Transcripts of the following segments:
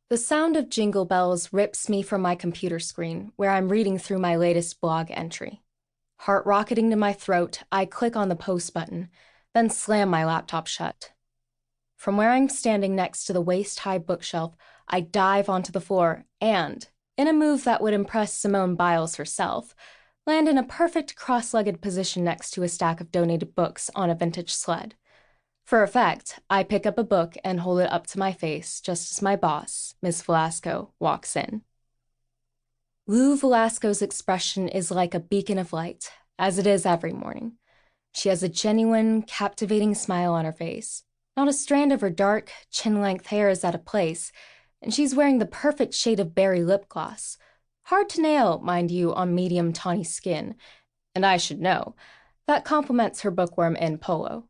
The sound of jingle bells rips me from my computer screen, where I'm reading through my latest blog entry. Heart rocketing to my throat, I click on the post button, then slam my laptop shut. From where I'm standing next to the waist-high bookshelf, I dive onto the floor and, in a move that would impress Simone Biles herself, land in a perfect cross-legged position next to a stack of donated books on a vintage sled. For effect, I pick up a book and hold it up to my face just as my boss, Miss Velasco, walks in. Lou Velasco's expression is like a beacon of light, as it is every morning. She has a genuine, captivating smile on her face. Not a strand of her dark, chin-length hair is out of place, and she's wearing the perfect shade of berry lip gloss. Hard to nail, mind you, on medium tawny skin, and I should know. That complements her bookworm in polo.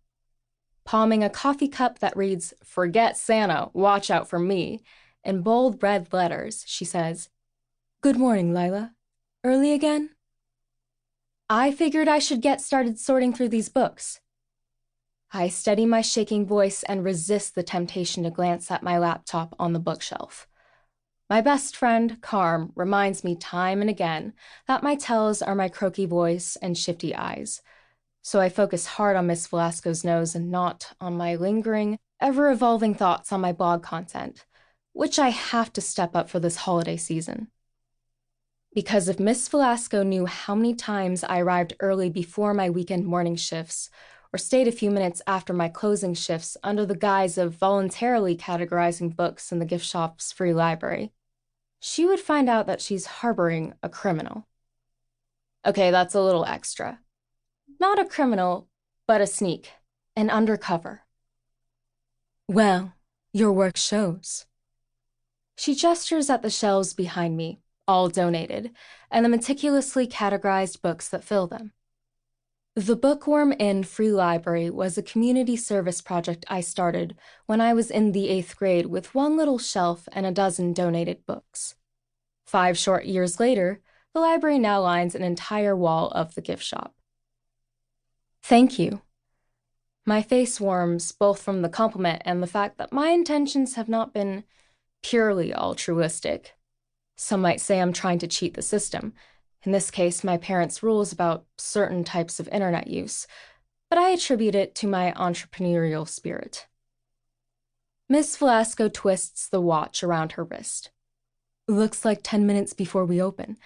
Palming a coffee cup that reads, "Forget Santa, watch out for me," in bold red letters, she says, "Good morning, Lila. Early again?" I figured I should get started sorting through these books. I steady my shaking voice and resist the temptation to glance at my laptop on the bookshelf. My best friend, Carm, reminds me time and again that my tells are my croaky voice and shifty eyes. So I focus hard on Miss Velasco's nose and not on my lingering, ever-evolving thoughts on my blog content, which I have to step up for this holiday season. Because if Miss Velasco knew how many times I arrived early before my weekend morning shifts, or stayed a few minutes after my closing shifts under the guise of voluntarily categorizing books in the gift shop's free library, she would find out that she's harboring a criminal. Okay, that's a little extra. Not a criminal, but a sneak, an undercover. Well, your work shows. She gestures at the shelves behind me, all donated, and the meticulously categorized books that fill them. The Bookworm Inn Free Library was a community service project I started when I was in the 8th grade with one little shelf and a dozen donated books. 5 short years later, the library now lines an entire wall of the gift shop. Thank you. My face warms both from the compliment and the fact that my intentions have not been purely altruistic. Some might say I'm trying to cheat the system. In this case, my parents' rules about certain types of internet use, but I attribute it to my entrepreneurial spirit. Miss Velasco twists the watch around her wrist. Looks like 10 minutes before we open,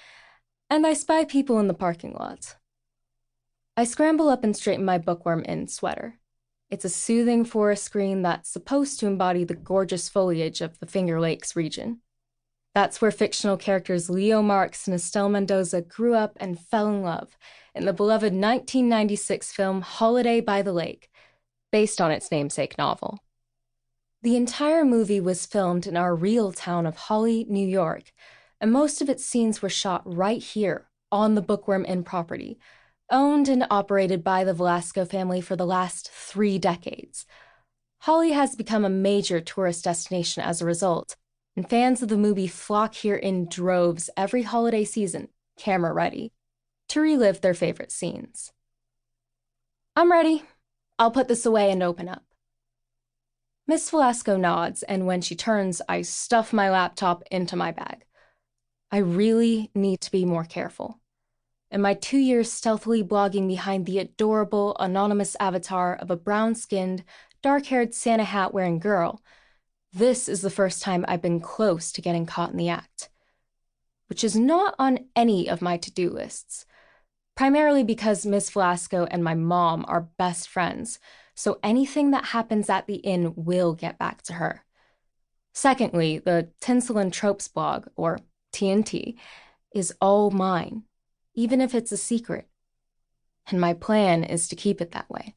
and I spy people in the parking lot. I scramble up and straighten my Bookworm Inn sweater. It's a soothing forest green that's supposed to embody the gorgeous foliage of the Finger Lakes region. That's where fictional characters Leo Marx and Estelle Mendoza grew up and fell in love in the beloved 1996 film Holiday by the Lake, based on its namesake novel. The entire movie was filmed in our real town of Holly, New York, and most of its scenes were shot right here on the Bookworm Inn property, owned and operated by the Velasco family for the last 3 decades. Holly has become a major tourist destination as a result, and fans of the movie flock here in droves every holiday season, camera ready, to relive their favorite scenes. I'm ready. I'll put this away and open up. Miss Velasco nods, and when she turns, I stuff my laptop into my bag. I really need to be more careful. In my 2 years stealthily blogging behind the adorable, anonymous avatar of a brown-skinned, dark-haired Santa hat-wearing girl, this is the first time I've been close to getting caught in the act. Which is not on any of my to-do lists, primarily because Miss Velasco and my mom are best friends, so anything that happens at the inn will get back to her. Secondly, the Tinsel and Tropes blog, or TNT, is all mine, even if it's a secret. And my plan is to keep it that way.